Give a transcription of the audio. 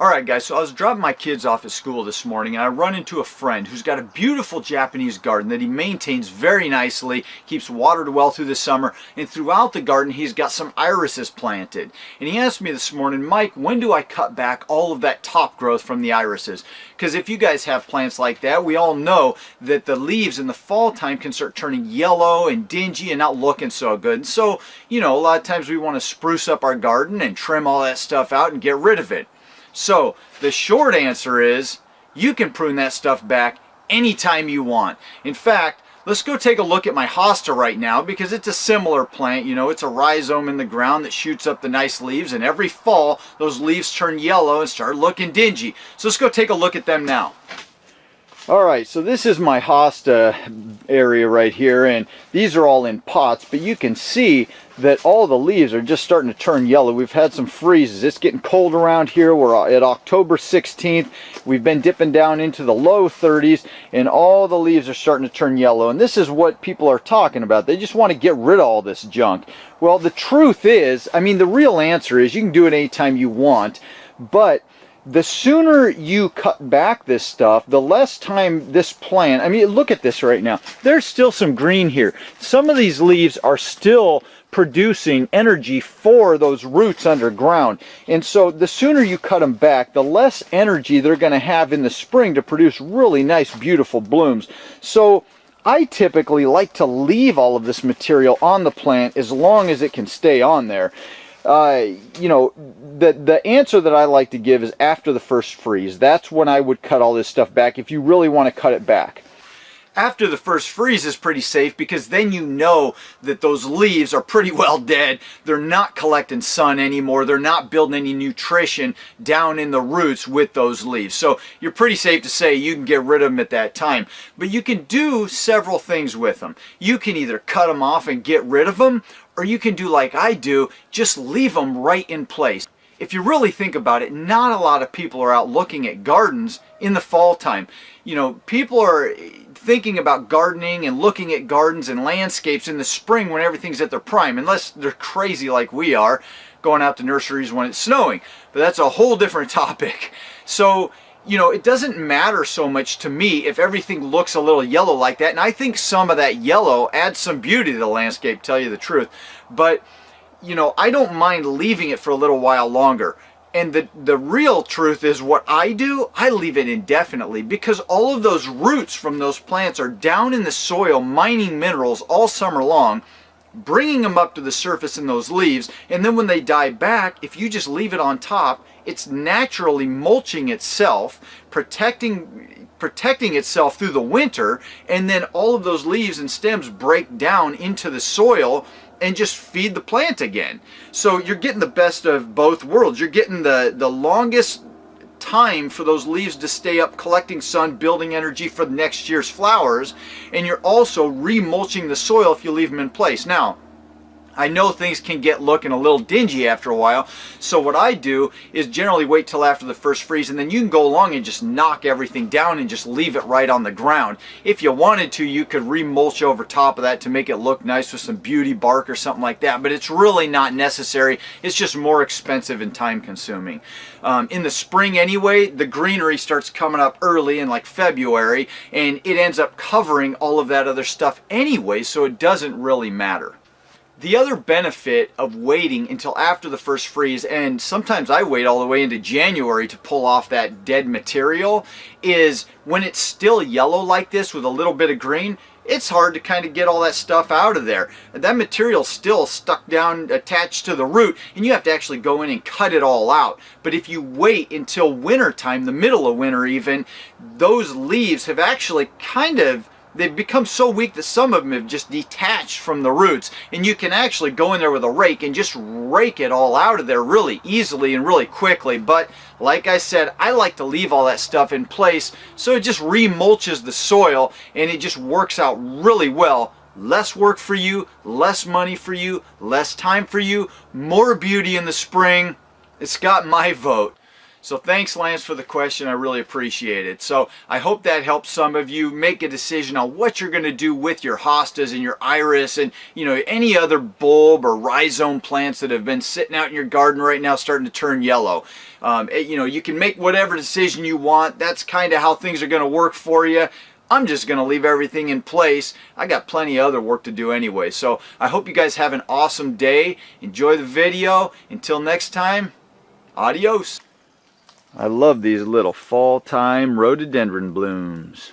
Alright guys, so I was dropping my kids off at school this morning and I run into a friend who's got a beautiful Japanese garden that he maintains very nicely, keeps watered well through the summer, and throughout the garden he's got some irises planted. And he asked me this morning, Mike, when do I cut back all of that top growth from the irises? Because if you guys have plants like that, we all know that the leaves in the fall time can start turning yellow and dingy and not looking so good. And so, you know, a lot of times we want to spruce up our garden and trim all that stuff out and get rid of it. So the short answer is you can prune that stuff back anytime you want. In fact, let's go take a look at my hosta right now because it's a similar plant. You know, it's a rhizome in the ground that shoots up the nice leaves, and every fall those leaves turn yellow and start looking dingy. So let's go take a look at them now. Alright, so this is my hosta area right here, and these are all in pots, but you can see that all the leaves are just starting to turn yellow. We've had some freezes. It's getting cold around here. We're at October 16th. We've been dipping down into the low 30s, and all the leaves are starting to turn yellow. And this is what people are talking about. They just want to get rid of all this junk. Well, the truth is, I mean, the real answer is you can do it anytime you want, but the sooner you cut back this stuff, the less time this plant, I mean, look at this right now. There's still some green here. Some of these leaves are still producing energy for those roots underground. And so the sooner you cut them back, the less energy they're going to have in the spring to produce really nice, beautiful blooms. So I typically like to leave all of this material on the plant as long as it can stay on there. You know, the answer that I like to give is after the first freeze. That's when I would cut all this stuff back if you really want to cut it back. After the first freeze is pretty safe because then you know that those leaves are pretty well dead. They're not collecting sun anymore. They're not building any nutrition down in the roots with those leaves. So you're pretty safe to say you can get rid of them at that time. But you can do several things with them. You can either cut them off and get rid of them, or you can do like I do, just leave them right in place. If you really think about it, not a lot of people are out looking at gardens in the fall time. You know, people are thinking about gardening and looking at gardens and landscapes in the spring when everything's at their prime, unless they're crazy like we are, going out to nurseries when it's snowing. But that's a whole different topic. So, you know, it doesn't matter so much to me if everything looks a little yellow like that. And I think some of that yellow adds some beauty to the landscape, tell you the truth. But, you know, I don't mind leaving it for a little while longer. And the real truth is what I do, I leave it indefinitely because all of those roots from those plants are down in the soil mining minerals all summer long, bringing them up to the surface in those leaves, and then when they die back, if you just leave it on top, it's naturally mulching itself, protecting itself through the winter, and then all of those leaves and stems break down into the soil and just feed the plant again. So you're getting the best of both worlds. You're getting the longest time for those leaves to stay up collecting sun, building energy for the next year's flowers, and you're also remulching the soil if you leave them in place. Now, I know things can get looking a little dingy after a while, so what I do is generally wait till after the first freeze, and then you can go along and just knock everything down and just leave it right on the ground. If you wanted to, you could remulch over top of that to make it look nice with some beauty bark or something like that, but it's really not necessary. It's just more expensive and time consuming. In the spring anyway, the greenery starts coming up early in like February, and it ends up covering all of that other stuff anyway, so it doesn't really matter. The other benefit of waiting until after the first freeze, and sometimes I wait all the way into January to pull off that dead material, is when it's still yellow like this with a little bit of green, it's hard to kind of get all that stuff out of there. That material's still stuck down, attached to the root, and you have to actually go in and cut it all out. But if you wait until winter time, the middle of winter even, those leaves have actually they've become so weak that some of them have just detached from the roots, and you can actually go in there with a rake and just rake it all out of there really easily and really quickly. But like I said, I like to leave all that stuff in place so it just remulches the soil and it just works out really well. Less work for you, less money for you, less time for you, more beauty in the spring. It's got my vote. So thanks, Lance, for the question. I really appreciate it. So I hope that helps some of you make a decision on what you're going to do with your hostas and your iris and, you know, any other bulb or rhizome plants that have been sitting out in your garden right now starting to turn yellow. You know, you can make whatever decision you want. That's kind of how things are going to work for you. I'm just going to leave everything in place. I got plenty of other work to do anyway. So I hope you guys have an awesome day. Enjoy the video. Until next time, adios. I love these little fall time rhododendron blooms.